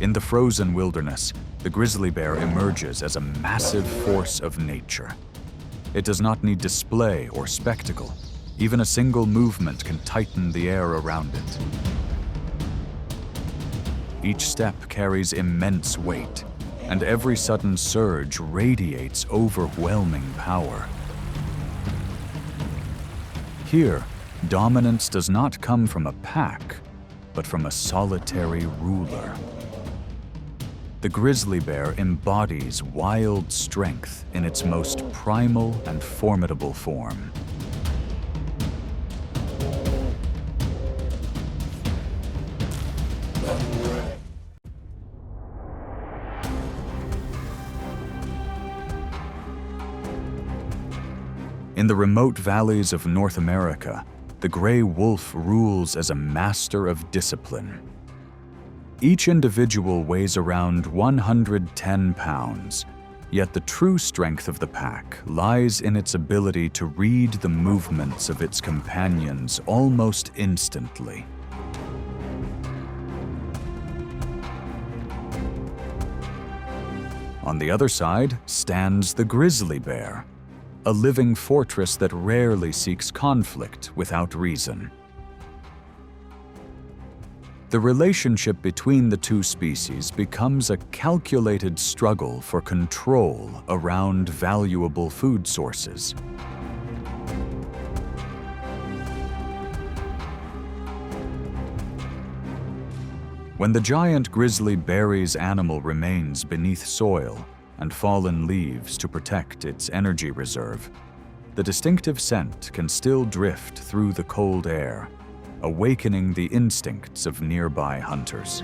In the frozen wilderness, the grizzly bear emerges as a massive force of nature. It does not need display or spectacle. Even a single movement can tighten the air around it. Each step carries immense weight, and every sudden surge radiates overwhelming power. Here, dominance does not come from a pack, but from a solitary ruler. The grizzly bear embodies wild strength in its most primal and formidable form. In the remote valleys of North America, the gray wolf rules as a master of discipline. Each individual weighs around 110 pounds, yet the true strength of the pack lies in its ability to read the movements of its companions almost instantly. On the other side stands the grizzly bear, a living fortress that rarely seeks conflict without reason. The relationship between the two species becomes a calculated struggle for control around valuable food sources. When the giant grizzly buries animal remains beneath soil and fallen leaves to protect its energy reserve, the distinctive scent can still drift through the cold air, awakening the instincts of nearby hunters.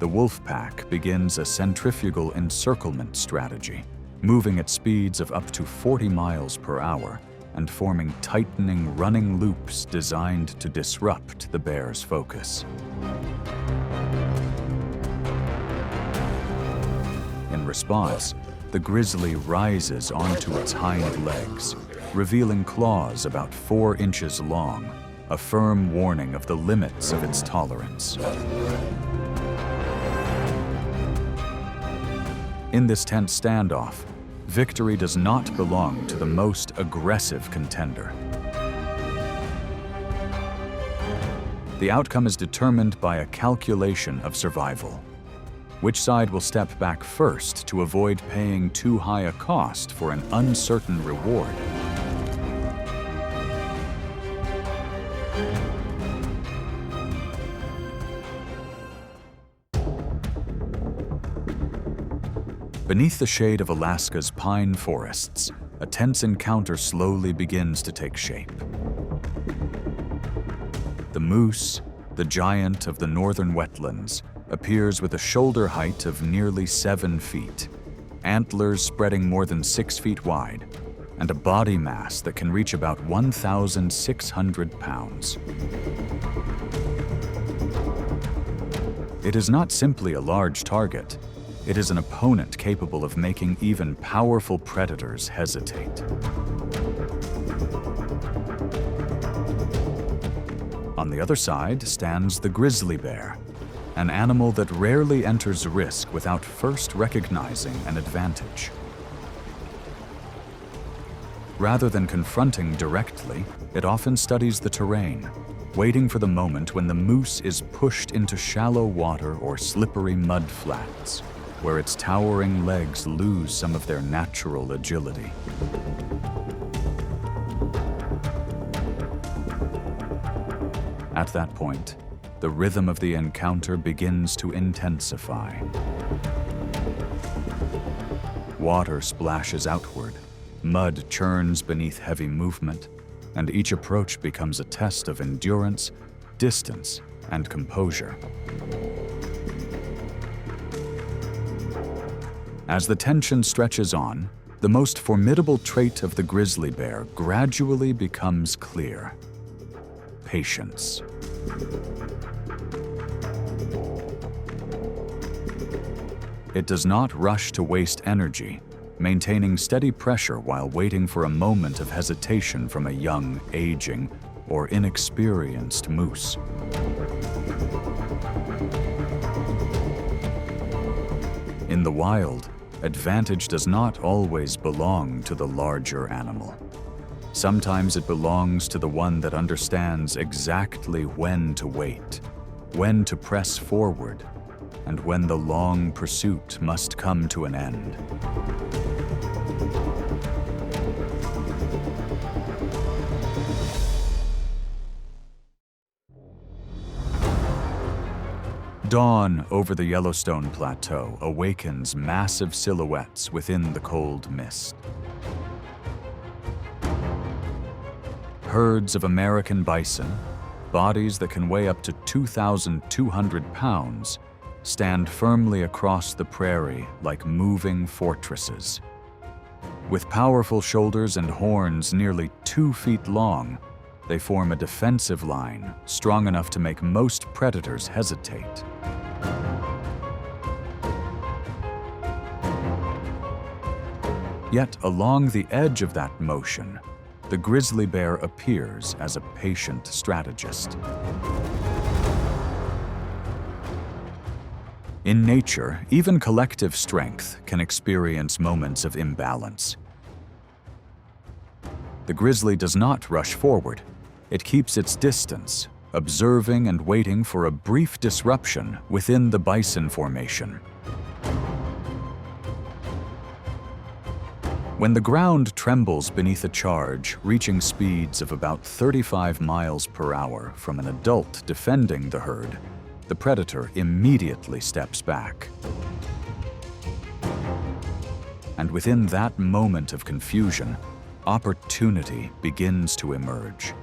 The Wolfpack begins a centrifugal encirclement strategy, moving at speeds of up to 40 miles per hour and forming tightening running loops designed to disrupt the bear's focus. In response, the grizzly rises onto its hind legs, revealing claws about 4 inches long, a firm warning of the limits of its tolerance. In this tense standoff, victory does not belong to the most aggressive contender. The outcome is determined by a calculation of survival. Which side will step back first to avoid paying too high a cost for an uncertain reward? Beneath the shade of Alaska's pine forests, a tense encounter slowly begins to take shape. The moose, the giant of the northern wetlands, appears with a shoulder height of nearly 7 feet, antlers spreading more than 6 feet wide, and a body mass that can reach about 1,600 pounds. It is not simply a large target. It is an opponent capable of making even powerful predators hesitate. On the other side stands the grizzly bear, an animal that rarely enters risk without first recognizing an advantage. Rather than confronting directly, it often studies the terrain, waiting for the moment when the moose is pushed into shallow water or slippery mud flats, where its towering legs lose some of their natural agility. At that point, the rhythm of the encounter begins to intensify. Water splashes outward, mud churns beneath heavy movement, and each approach becomes a test of endurance, distance, and composure. As the tension stretches on, the most formidable trait of the grizzly bear gradually becomes clear: patience. It does not rush to waste energy, maintaining steady pressure while waiting for a moment of hesitation from a young, aging, or inexperienced moose. In the wild, advantage does not always belong to the larger animal. Sometimes it belongs to the one that understands exactly when to wait, when to press forward, and when the long pursuit must come to an end. Dawn over the Yellowstone plateau awakens massive silhouettes within the cold mist. Herds of American bison, bodies that can weigh up to 2,200 pounds, stand firmly across the prairie like moving fortresses. With powerful shoulders and horns nearly 2 feet long, they form a defensive line strong enough to make most predators hesitate. Yet along the edge of that motion, the grizzly bear appears as a patient strategist. In nature, even collective strength can experience moments of imbalance. The grizzly does not rush forward. It keeps its distance, observing and waiting for a brief disruption within the bison formation. When the ground trembles beneath a charge, reaching speeds of about 35 miles per hour from an adult defending the herd, the predator immediately steps back. And within that moment of confusion, opportunity begins to emerge.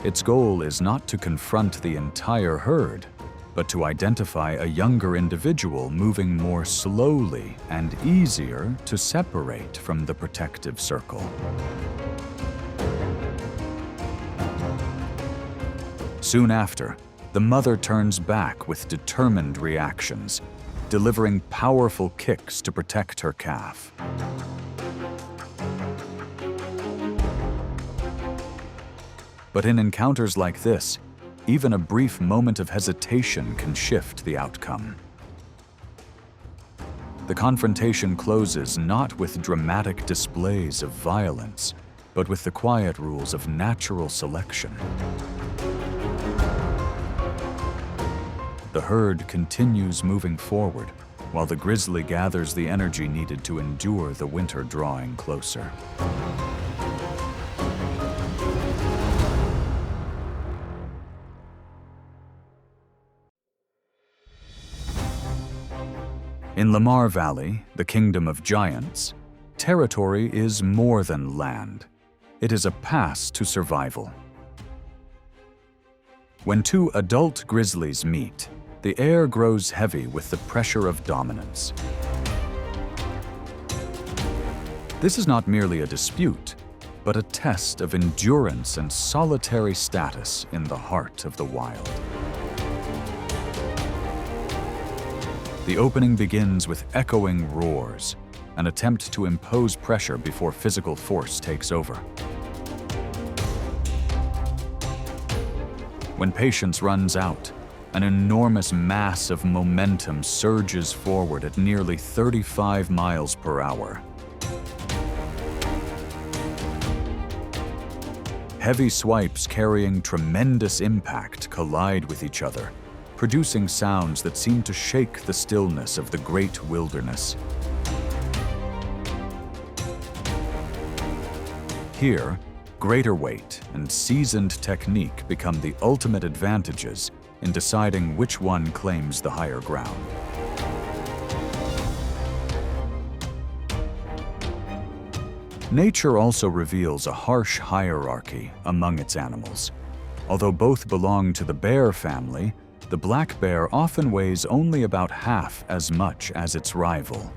Its goal is not to confront the entire herd, but to identify a younger individual moving more slowly and easier to separate from the protective circle. Soon after, the mother turns back with determined reactions, delivering powerful kicks to protect her calf. But in encounters like this, even a brief moment of hesitation can shift the outcome. The confrontation closes not with dramatic displays of violence, but with the quiet rules of natural selection. The herd continues moving forward, while the grizzly gathers the energy needed to endure the winter drawing closer. In Lamar Valley, the kingdom of giants, territory is more than land. It is a pass to survival. When two adult grizzlies meet, the air grows heavy with the pressure of dominance. This is not merely a dispute, but a test of endurance and solitary status in the heart of the wild. The opening begins with echoing roars, an attempt to impose pressure before physical force takes over. When patience runs out, an enormous mass of momentum surges forward at nearly 35 miles per hour. Heavy swipes carrying tremendous impact collide with each other, producing sounds that seem to shake the stillness of the great wilderness. Here, greater weight and seasoned technique become the ultimate advantages in deciding which one claims the higher ground. Nature also reveals a harsh hierarchy among its animals. Although both belong to the bear family, the black bear often weighs only about half as much as its rival.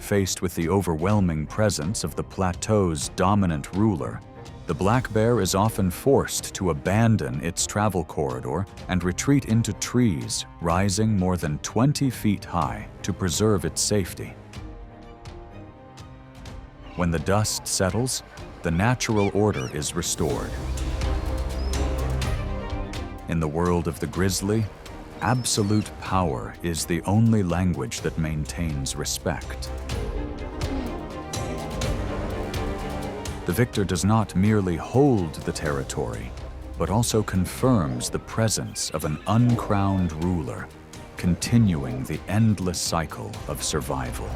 Faced with the overwhelming presence of the plateau's dominant ruler, the black bear is often forced to abandon its travel corridor and retreat into trees rising more than 20 feet high to preserve its safety. When the dust settles, the natural order is restored. In the world of the grizzly, absolute power is the only language that maintains respect. The victor does not merely hold the territory, but also confirms the presence of an uncrowned ruler, continuing the endless cycle of survival.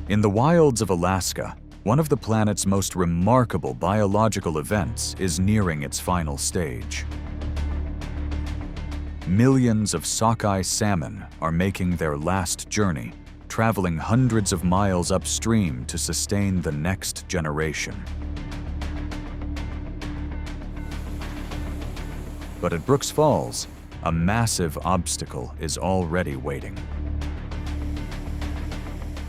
In the wilds of Alaska, one of the planet's most remarkable biological events is nearing its final stage. Millions of sockeye salmon are making their last journey, traveling hundreds of miles upstream to sustain the next generation. But at Brooks Falls, a massive obstacle is already waiting.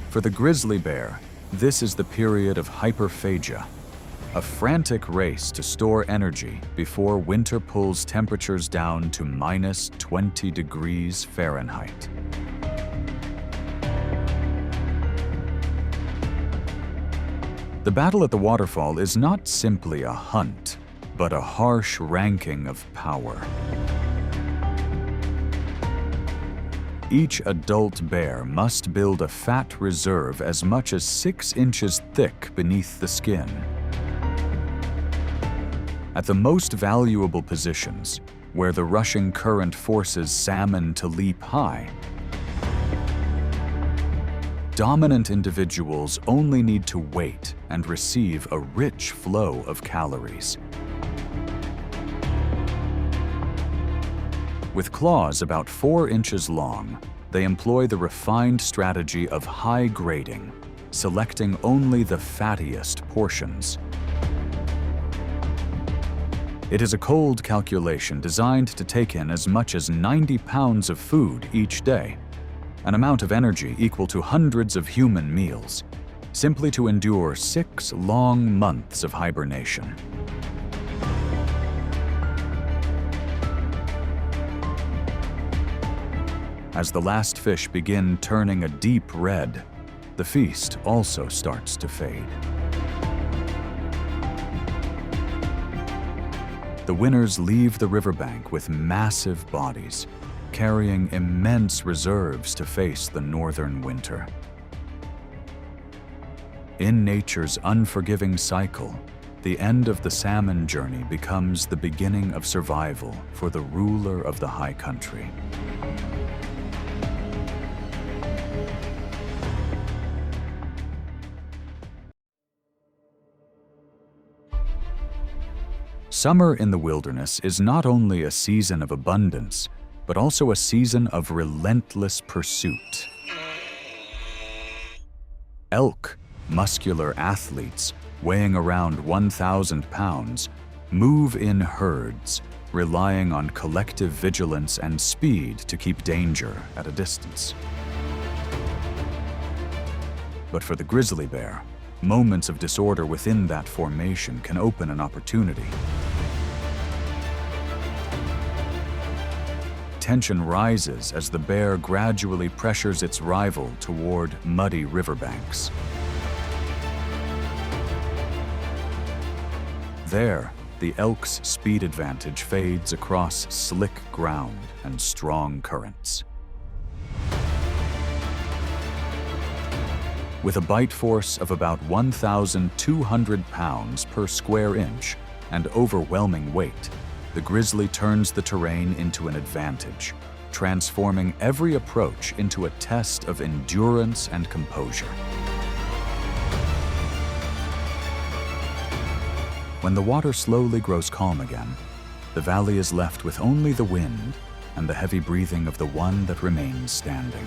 For the grizzly bear, this is the period of hyperphagia, a frantic race to store energy before winter pulls temperatures down to -20 degrees Fahrenheit. The battle at the waterfall is not simply a hunt, but a harsh ranking of power. Each adult bear must build a fat reserve as much as 6 inches thick beneath the skin. At the most valuable positions, where the rushing current forces salmon to leap high, dominant individuals only need to wait and receive a rich flow of calories. With claws about 4 inches long, they employ the refined strategy of high grading, selecting only the fattiest portions. It is a cold calculation designed to take in as much as 90 pounds of food each day, an amount of energy equal to hundreds of human meals, simply to endure 6 long months of hibernation. As the last fish begin turning a deep red, the feast also starts to fade. The winners leave the riverbank with massive bodies, carrying immense reserves to face the northern winter. In nature's unforgiving cycle, the end of the salmon journey becomes the beginning of survival for the ruler of the high country. Summer in the wilderness is not only a season of abundance, but also a season of relentless pursuit. Elk, muscular athletes weighing around 1,000 pounds, move in herds, relying on collective vigilance and speed to keep danger at a distance. But for the grizzly bear, moments of disorder within that formation can open an opportunity. Tension rises as the bear gradually pressures its rival toward muddy riverbanks. There, the elk's speed advantage fades across slick ground and strong currents. With a bite force of about 1,200 pounds per square inch and overwhelming weight, the grizzly turns the terrain into an advantage, transforming every approach into a test of endurance and composure. When the water slowly grows calm again, the valley is left with only the wind and the heavy breathing of the one that remains standing.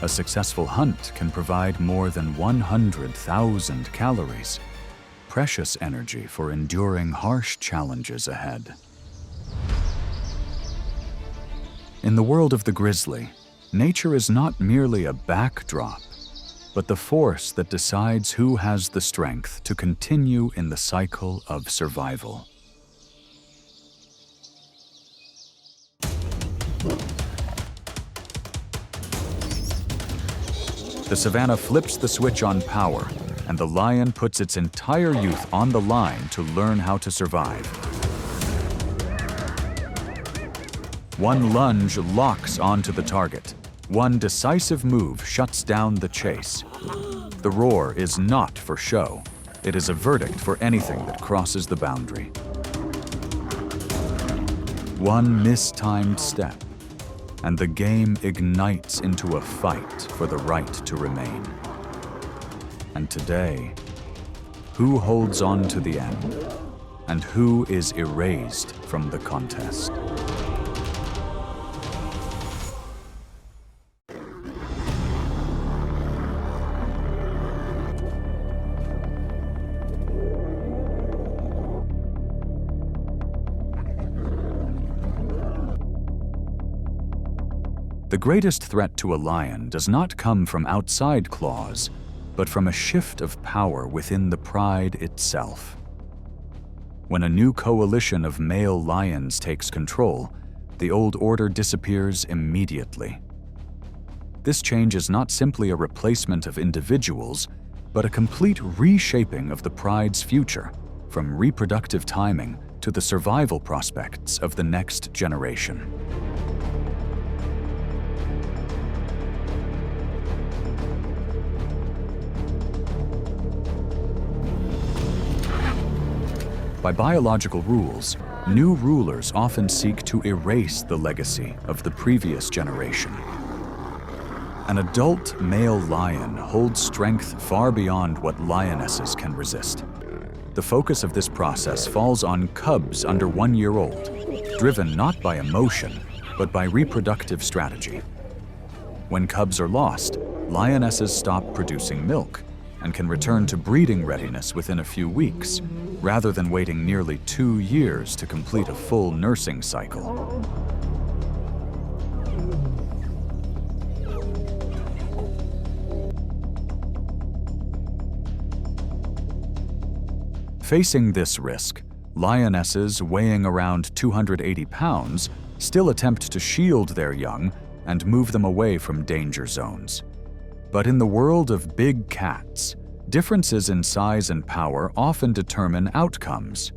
A successful hunt can provide more than 100,000 calories, precious energy for enduring harsh challenges ahead. In the world of the grizzly, nature is not merely a backdrop, but the force that decides who has the strength to continue in the cycle of survival. The savannah flips the switch on power, and the lion puts its entire youth on the line to learn how to survive. One lunge locks onto the target. One decisive move shuts down the chase. The roar is not for show. It is a verdict for anything that crosses the boundary. One mistimed step, and the game ignites into a fight for the right to remain. And today, who holds on to the end, and who is erased from the contest? The greatest threat to a lion does not come from outside claws, but from a shift of power within the pride itself. When a new coalition of male lions takes control, the old order disappears immediately. This change is not simply a replacement of individuals, but a complete reshaping of the pride's future, from reproductive timing to the survival prospects of the next generation. By biological rules, new rulers often seek to erase the legacy of the previous generation. An adult male lion holds strength far beyond what lionesses can resist. The focus of this process falls on cubs under 1 year old, driven not by emotion, but by reproductive strategy. When cubs are lost, lionesses stop producing milk and can return to breeding readiness within a few weeks, rather than waiting nearly 2 years to complete a full nursing cycle. Facing this risk, lionesses weighing around 280 pounds still attempt to shield their young and move them away from danger zones. But in the world of big cats, differences in size and power often determine outcomes.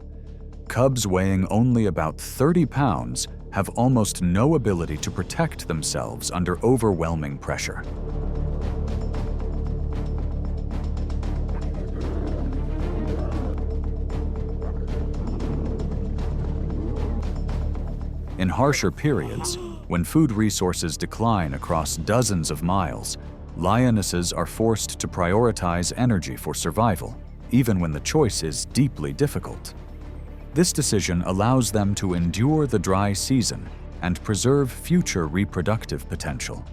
Cubs weighing only about 30 pounds have almost no ability to protect themselves under overwhelming pressure. In harsher periods, when food resources decline across dozens of miles, lionesses are forced to prioritize energy for survival, even when the choice is deeply difficult. This decision allows them to endure the dry season and preserve future reproductive potential.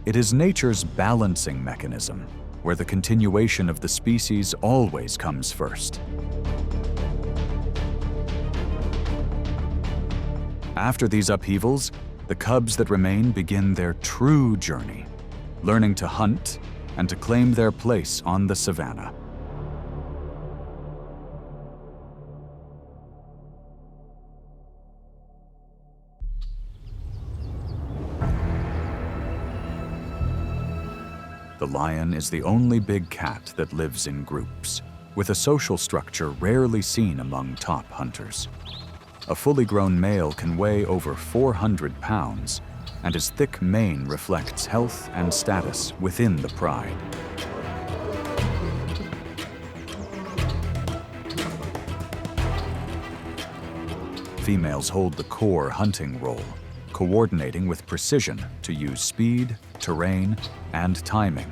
It is nature's balancing mechanism, where the continuation of the species always comes first. After these upheavals, the cubs that remain begin their true journey, learning to hunt and to claim their place on the savannah. The lion is the only big cat that lives in groups, with a social structure rarely seen among top hunters. A fully grown male can weigh over 400 pounds, and his thick mane reflects health and status within the pride. Females hold the core hunting role, coordinating with precision to use speed, terrain, and timing.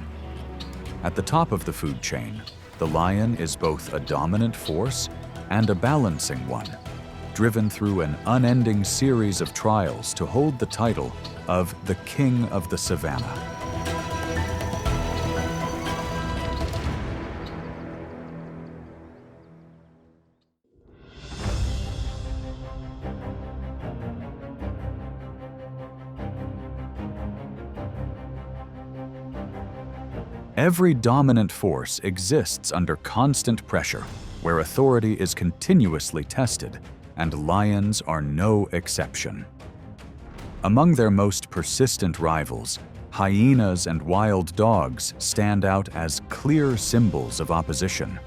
At the top of the food chain, the lion is both a dominant force and a balancing one, driven through an unending series of trials to hold the title of the King of the Savannah. Every dominant force exists under constant pressure, where authority is continuously tested, and lions are no exception. Among their most persistent rivals, hyenas and wild dogs stand out as clear symbols of opposition.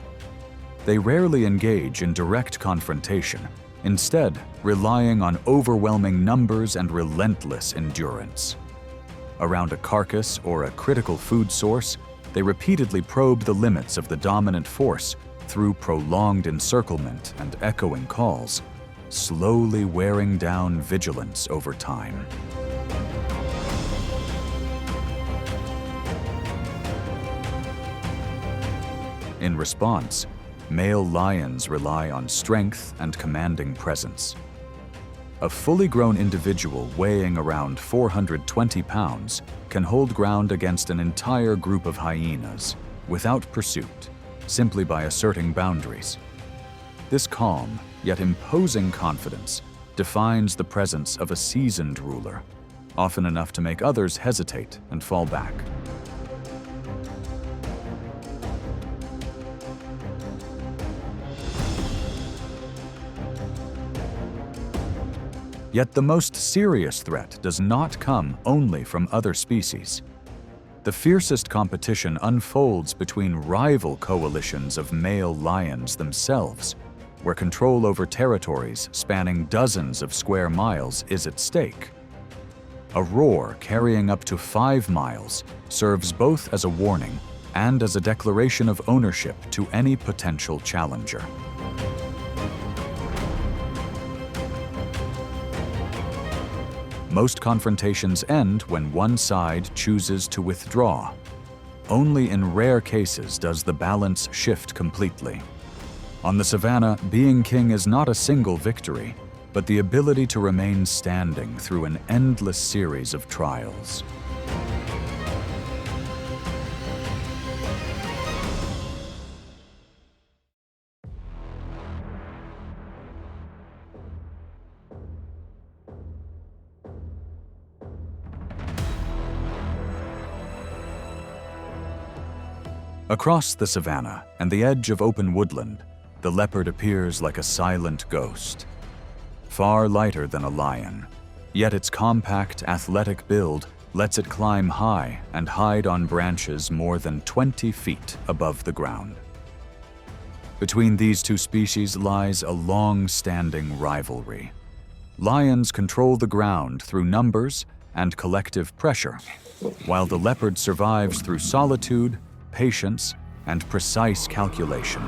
They rarely engage in direct confrontation, instead relying on overwhelming numbers and relentless endurance. Around a carcass or a critical food source, they repeatedly probe the limits of the dominant force through prolonged encirclement and echoing calls, slowly wearing down vigilance over time. In response, male lions rely on strength and commanding presence. A fully grown individual weighing around 420 pounds can hold ground against an entire group of hyenas without pursuit, simply by asserting boundaries. This calm, yet imposing confidence defines the presence of a seasoned ruler, often enough to make others hesitate and fall back. Yet the most serious threat does not come only from other species. The fiercest competition unfolds between rival coalitions of male lions themselves, where control over territories spanning dozens of square miles is at stake. A roar carrying up to 5 miles serves both as a warning and as a declaration of ownership to any potential challenger. Most confrontations end when one side chooses to withdraw. Only in rare cases does the balance shift completely. On the savannah, being king is not a single victory, but the ability to remain standing through an endless series of trials. Across the savannah and the edge of open woodland, the leopard appears like a silent ghost. Far lighter than a lion, yet its compact, athletic build lets it climb high and hide on branches more than 20 feet above the ground. Between these two species lies a long-standing rivalry. Lions control the ground through numbers and collective pressure, while the leopard survives through solitude, patience, and precise calculation.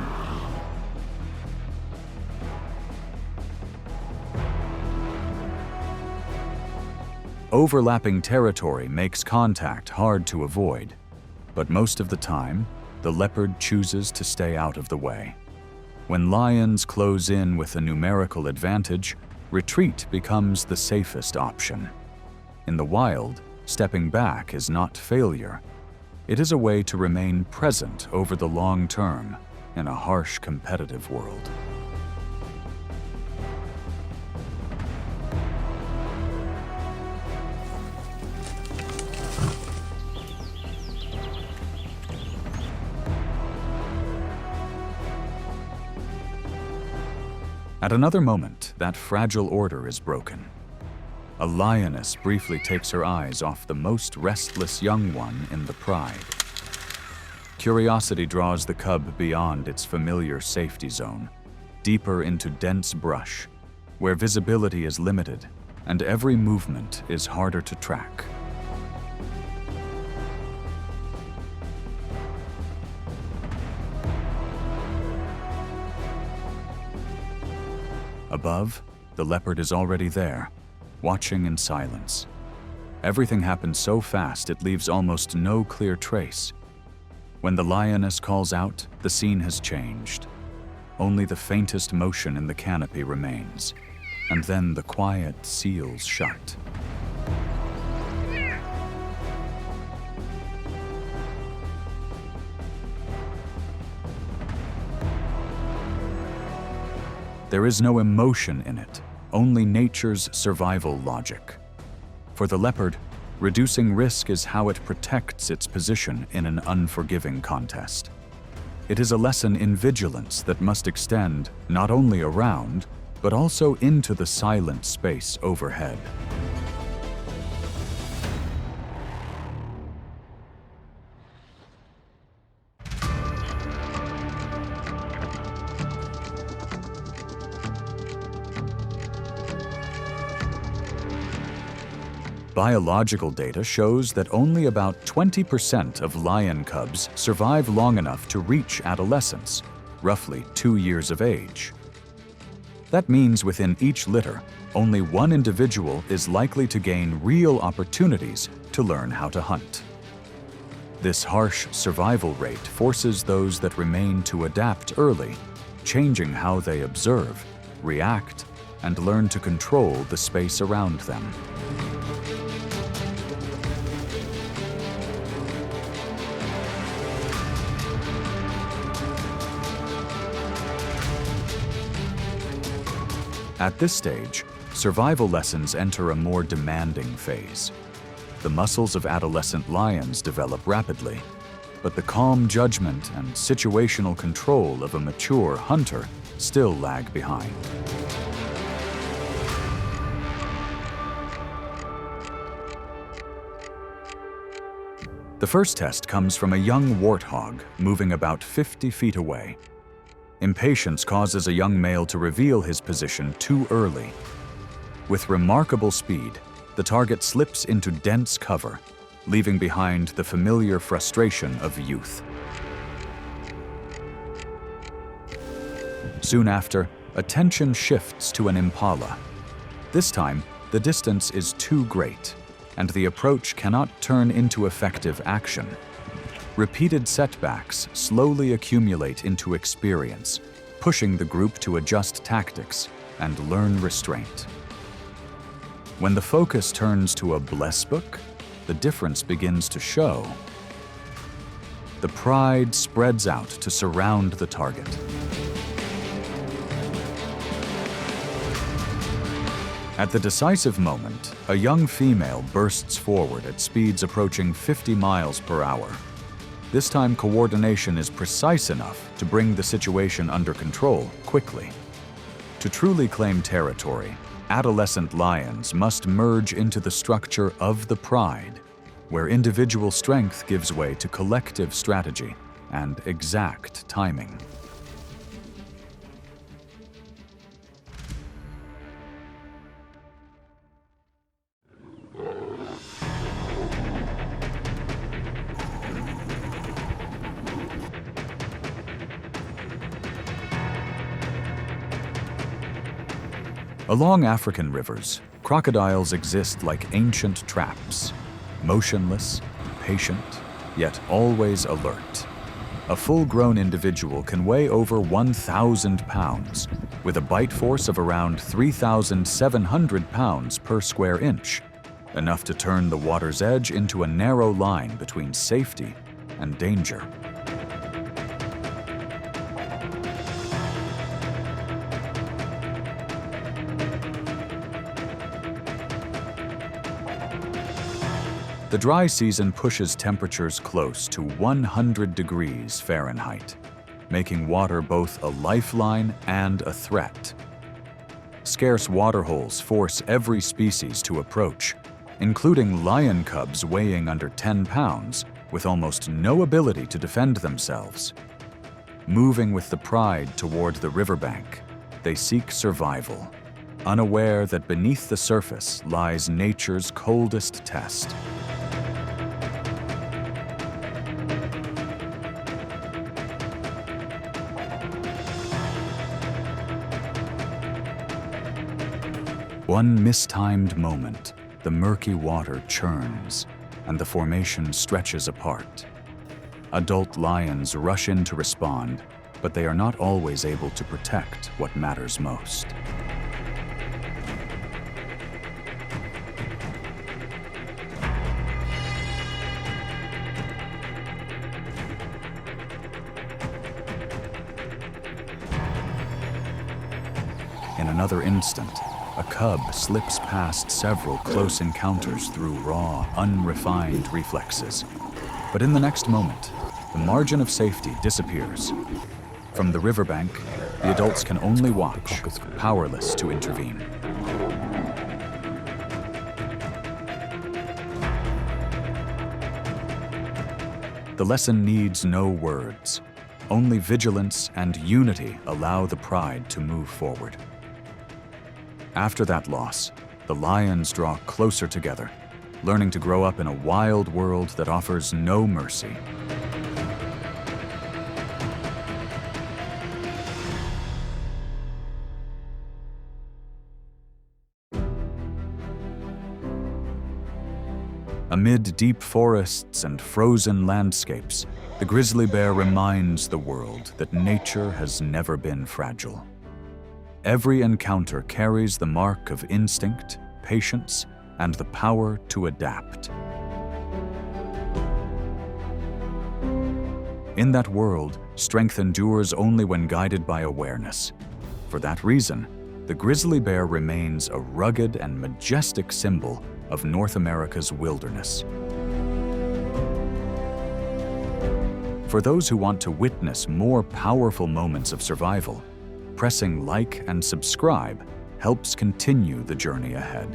Overlapping territory makes contact hard to avoid, but most of the time, the leopard chooses to stay out of the way. When lions close in with a numerical advantage, retreat becomes the safest option. In the wild, stepping back is not failure. It is a way to remain present over the long term in a harsh competitive world. At another moment, that fragile order is broken. A lioness briefly takes her eyes off the most restless young one in the pride. Curiosity draws the cub beyond its familiar safety zone, deeper into dense brush, where visibility is limited and every movement is harder to track. Above, the leopard is already there, watching in silence. Everything happens so fast it leaves almost no clear trace. When the lioness calls out, the scene has changed. Only the faintest motion in the canopy remains, and then the quiet seals shut. There is no emotion in it, only nature's survival logic. For the leopard, Reducing risk is how it protects its position in an unforgiving contest. It is a lesson in vigilance that must extend not only around, but also into the silent space overhead. Biological data shows that only about 20% of lion cubs survive long enough to reach adolescence, roughly 2 years of age. That means within each litter, only one individual is likely to gain real opportunities to learn how to hunt. This harsh survival rate forces those that remain to adapt early, changing how they observe, react, and learn to control the space around them. At this stage, survival lessons enter a more demanding phase. The muscles of adolescent lions develop rapidly, but the calm judgment and situational control of a mature hunter still lag behind. The first test comes from a young warthog moving about 50 feet away. Impatience causes a young male to reveal his position too early. With remarkable speed, the target slips into dense cover, leaving behind the familiar frustration of youth. Soon after, attention shifts to an impala. This time, the distance is too great, and the approach cannot turn into effective action. Repeated setbacks slowly accumulate into experience, pushing the group to adjust tactics and learn restraint. When the focus turns to a bless book, the difference begins to show. The pride spreads out to surround the target. At the decisive moment, a young female bursts forward at speeds approaching 50 miles per hour. This time, coordination is precise enough to bring the situation under control quickly. To truly claim territory, adolescent lions must merge into the structure of the pride, where individual strength gives way to collective strategy and exact timing. Along African rivers, crocodiles exist like ancient traps, motionless, patient, yet always alert. A full-grown individual can weigh over 1,000 pounds, with a bite force of around 3,700 pounds per square inch, enough to turn the water's edge into a narrow line between safety and danger. The dry season pushes temperatures close to 100 degrees Fahrenheit, making water both a lifeline and a threat. Scarce waterholes force every species to approach, including lion cubs weighing under 10 pounds, with almost no ability to defend themselves. Moving with the pride toward the riverbank, they seek survival, unaware that beneath the surface lies nature's coldest test. One mistimed moment, the murky water churns, and the formation stretches apart. Adult lions rush in to respond, but they are not always able to protect what matters most. In another instant, a cub slips past several close encounters through raw, unrefined reflexes. But in the next moment, the margin of safety disappears. From the riverbank, the adults can only watch, powerless to intervene. The lesson needs no words. Only vigilance and unity allow the pride to move forward. After that loss, the lions draw closer together, learning to grow up in a wild world that offers no mercy. Amid deep forests and frozen landscapes, the grizzly bear reminds the world that nature has never been fragile. Every encounter carries the mark of instinct, patience, and the power to adapt. In that world, strength endures only when guided by awareness. For that reason, the grizzly bear remains a rugged and majestic symbol of North America's wilderness. For those who want to witness more powerful moments of survival, pressing like and subscribe helps continue the journey ahead.